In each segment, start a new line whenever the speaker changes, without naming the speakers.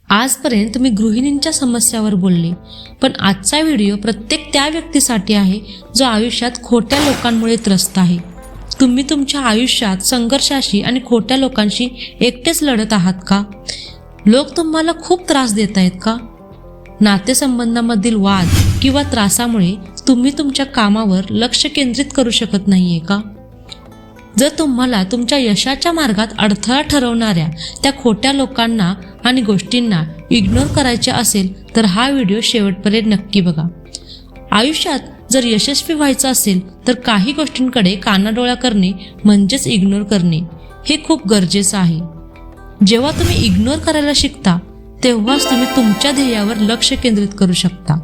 आजपर्यंत तुम्ही गृहिणींच्या समस्यावर बोलले, पण आजचा व्हिडिओ प्रत्येक त्या व्यक्तीसाठी आहे जो आयुष्यात खोट्या लोकांमुळे त्रस्त आहे. तुम्ही तुमच्या आयुष्यात संघर्षाशी आणि खोट्या लोकांशी एकटेच लढत आहात का? लोक तुम्हाला खूप त्रास देत आहेत का? नातेसंबंधामधील वाद किंवा त्रासामुळे तुम्ही तुमच्या कामावर लक्ष केंद्रित करू शकत नाहीये का? जर तुम्हाला तुमच्या यशाच्या मार्गात अडथळा ठरवणाऱ्या त्या खोट्या लोकांना आणि गोष्टींना इग्नोर करायचे असेल तर हा व्हिडिओ शेवटपर्यंत नक्की बघा. आयुष्यात जर यशस्वी व्हायचं असेल तर काही गोष्टींकडे कानाडोळा करणे म्हणजेच इग्नोर करणे हे खूप गरजेचं आहे. जेव्हा तुम्ही इग्नोर करायला शिकता तेव्हाच तुम्ही तुमच्या ध्येयावर लक्ष केंद्रित करू शकता.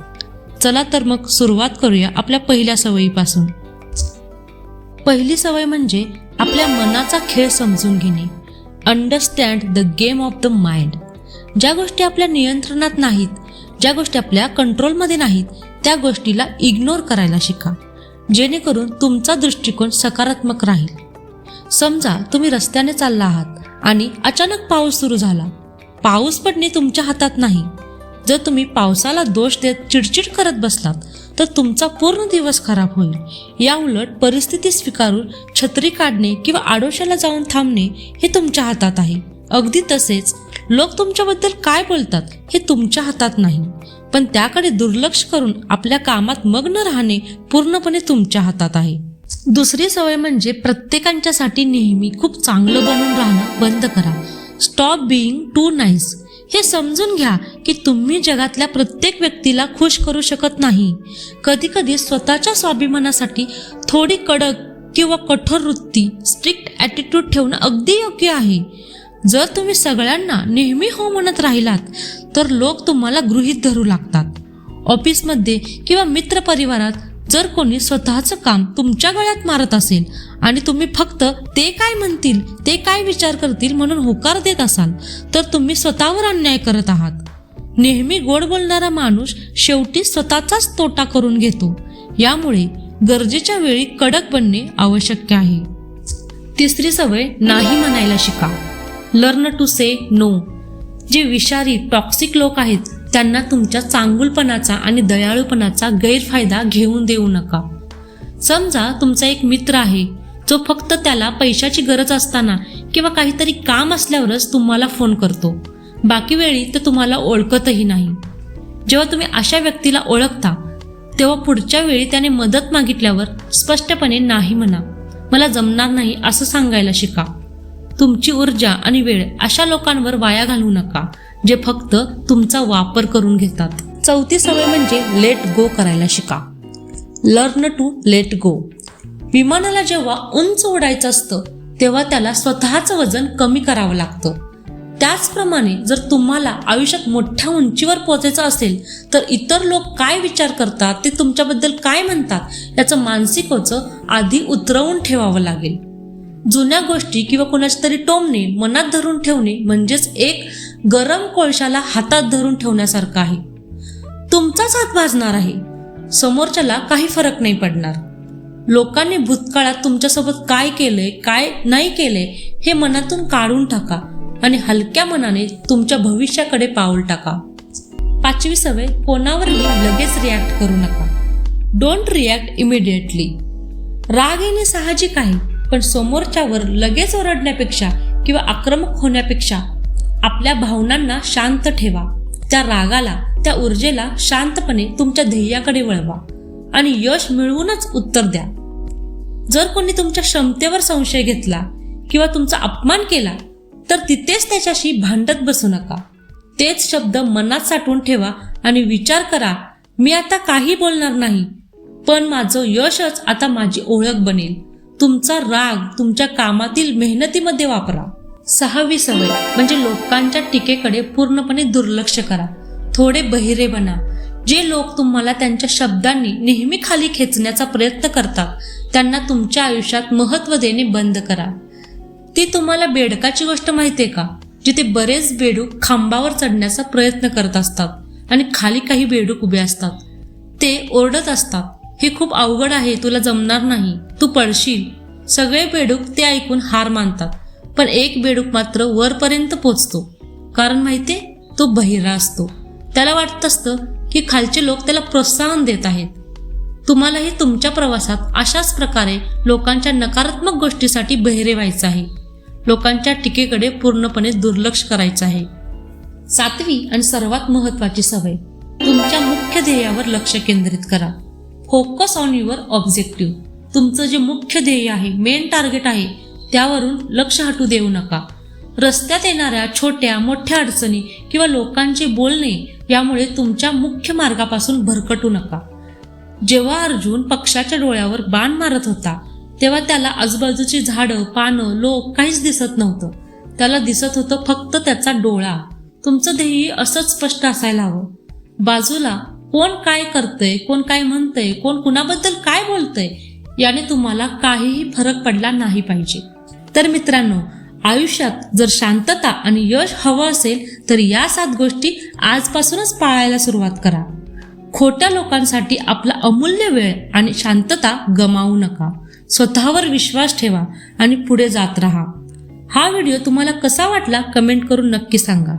चला तर मग सुरुवात करूया आपल्या पहिल्या सवयीपासून. पहिली सवय म्हणजे आपल्या मनाचा खेळ समजून घेणे. Understand the game of the mind. ज्या गोष्टी आपल्या नियंत्रणात नाहीत, ज्या गोष्टी आपल्या कंट्रोलमध्ये नाहीत, त्या गोष्टीला इग्नोर करायला शिका, जेणेकरून तुमचा दृष्टिकोन सकारात्मक राहील. समजा तुम्ही रस्त्याने चालला आहात आणि अचानक पाऊस सुरू झाला. पाऊस पडणे तुमच्या हातात नाही. जर तुम्ही पावसाला दोष देत चिडचिड करत बसलात तर तुमचा पूर्ण दिवस खराब होईल. या उलट परिस्थिती स्वीकारून छत्री काढणे किंवा आडोशाला जाऊन थांबणे हे तुमच्या हातात आहे. अगदी तसेच लोक तुमच्याबद्दल काय बोलतात हे तुमच्या हातात नाही, पण त्याकडे दुर्लक्ष करून आपल्या कामात मग्न राहणे पूर्णपणे तुमच्या हातात आहे. दुसरी सवय म्हणजे प्रत्येकांच्यासाठी नेहमी खूप चांगलं बनून राहणं बंद करा. Stop being too nice. हे समजून घ्या की तुम्ही जगातल्या प्रत्येक व्यक्तीला खुश करू शकत नाही. कधी कधी स्वतःच्या स्वाभिमानासाठी थोडी कडक किंवा कठोर वृत्ती, स्ट्रिक्ट ॲटिट्यूड ठेवणं अगदी योग्य आहे. जर तुम्ही सगळ्यांना नेहमी हो म्हणत राहिलात तर लोक तुम्हाला गृहीत धरू लागतात. ऑफिसमध्ये किंवा मित्रपरिवारात जर कोणी स्वतःचं काम तुमच्या गळ्यात मारत असेल आणि तुम्ही फक्त ते काय म्हणतील, ते काय विचार करतील म्हणून होकार देत असाल तर तुम्ही स्वतःवर अन्याय करत आहात. नेहमी गोड बोलणारा माणूस शेवटी स्वतःचाच तोटा करून घेतो. यामुळे गरजेच्या वेळी कडक बनणे आवश्यक आहे. तिसरी सवय नाही म्हणायला शिका. Learn to say no. जे विषारी टॉक्सिक लोक आहेत त्यांना तुमच्या चांगुलपणाचा आणि दयाळूपणाचा गैरफायदा घेऊन देऊ नका. समजा तुमचा एक मित्र आहे जो फक्त त्याला पैशाची गरज असताना किंवा काहीतरी काम असल्यावरच तुम्हाला फोन करतो. बाकी वेळी तो तुम्हाला ओळखतही नाही. जेव्हा तुम्ही अशा व्यक्तीला ओळखता तेव्हा पुढच्या वेळी त्याने मदत मागितल्यावर स्पष्टपणे नाही म्हणा, मला जमणार नाही असं सांगायला शिका. तुमची ऊर्जा आणि वेळ अशा लोकांवर वाया घालवू नका जे फक्त तुमचा वापर करून घेतात. चौथी सवय म्हणजे लेट गो करायला शिका. Learn to let go. विमानाला जेव्हा उंच उडायचं असतं तेव्हा त्याला स्वतःचं वजन कमी करावं लागतं. त्याचप्रमाणे जर तुम्हाला आयुष्यात मोठ्या उंचीवर पोहोचायचं असेल तर इतर लोक काय विचार करतात, ते तुमच्याबद्दल काय म्हणतात याचं मानसिक ओझं आधी उतरवून ठेवावं लागेल. जुन्या गोष्टी किंवा कोणाचे तरी टोमणे मनात धरून ठेवणे म्हणजेच एक गरम कोळशाला हातात धरून ठेवण्यासारखं आहे. तुमचाच हात भाजणार आहे, समोरच्याला काही फरक नाही पडणार. लोकांनी भूतकाळात तुमच्यासोबत काय केलंय, काय नाही केलंय हे मनातून काढून टाका आणि हलक्या मनाने तुमच्या भविष्याकडे पाऊल टाका. पाचवी सवय, कोणावरही लगेच रिॲक्ट करू नका. Don't react immediately. राग येणे साहजिक आहे, पण समोरच्यावर लगेच ओरडण्यापेक्षा किंवा आक्रमक होण्यापेक्षा आपल्या भावनांना शांत ठेवा. त्या रागाला, त्या ऊर्जेला शांतपणे तुमच्या ध्येयाकडे वळवा आणि यश मिळवूनच उत्तर द्या. जर कोणी तुमच्या क्षमतेवर संशय घेतला किंवा तुमचा अपमान केला तर तिथेच त्याच्याशी भांडत बसू नका. तेच शब्द मनात साठवून ठेवा आणि विचार करा, मी आता काही बोलणार नाही, पण माझं यशच आता माझी ओळख बनेल. तुमचा राग तुमच्या कामातील मेहनतीमध्ये वापरा. सहावी सवय म्हणजे लोकांच्या टीकेकडे पूर्णपणे दुर्लक्ष करा. थोडे बहिरे बना. जे लोक तुम्हाला त्यांच्या शब्दांनी नेहमी खाली खेचण्याचा प्रयत्न करतात त्यांना तुमच्या आयुष्यात महत्त्व देणे बंद करा. ती तुम्हाला बेडकाची गोष्ट माहितीये का, जिथे बरेच बेडूक खांबावर चढण्याचा प्रयत्न करत असतात आणि खाली काही बेडूक उभे असतात. ते ओरडत असतात, हे खूप अवघड आहे, तुला जमणार नाही, तू पडशील. सगळे बेडूक ते ऐकून हार मानतात, पण एक बेडूक मात्र वरपर्यंत पोचतो. कारण माहितीये, तो बहिरा असतो. त्याला वाटत असतं की खालचे लोक त्याला प्रोत्साहन देत आहेत. तुम्हालाही तुमच्या प्रवासात अशाच प्रकारे लोकांच्या नकारात्मक गोष्टीसाठी बहिरे व्हायचं आहे. लोकांच्या टीकेकडे पूर्णपणे दुर्लक्ष करायचं आहे. 7वी आणि सर्वात महत्त्वाची सवय, तुमच्या मुख्य ध्येयावर लक्ष केंद्रित करा. Focus on your objective. तुमचं जे मुख्य ध्येय आहे, मेन टार्गेट आहे, त्यावरून लक्ष हटू देऊ नका. रस्त्यात येणाऱ्या छोट्या मोठ्या अडचणी किंवा लोकांचे बोलणे यामुळे तुमच्या मुख्य मार्गापासून भरकटू नका. जेव्हा अर्जुन पक्षाच्या डोळ्यावर बाण मारत होता तेव्हा त्याला आजूबाजूची झाडं, पानं, लोक काहीच दिसत नव्हतं. त्याला दिसत होतं फक्त त्याचा डोळा. तुमचं ध्येय असंच स्पष्ट असायला हवं. बाजूला कोण काय करतंय, कोण काय म्हणतंय, कोण कुणाबद्दल काय बोलतंय याने तुम्हाला काहीही फरक पडला नाही पाहिजे. तर मित्रांनो, आयुष्यात जर शांतता आणि यश हवं असेल तर या 7 गोष्टी आजपासूनच पाळायला सुरुवात करा. खोट्या लोकांसाठी आपला अमूल्य वेळ आणि शांतता गमावू नका. स्वतःवर विश्वास ठेवा आणि पुढे जात राहा. हा व्हिडिओ तुम्हाला कसा वाटला कमेंट करून नक्की सांगा.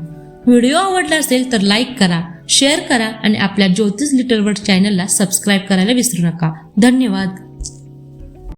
व्हिडिओ आवडला असेल तर लाईक करा, शेअर करा आणि आपल्या ज्योतिष लिटल वर्ल्ड चॅनलला सबस्क्राईब करायला विसरू नका. धन्यवाद.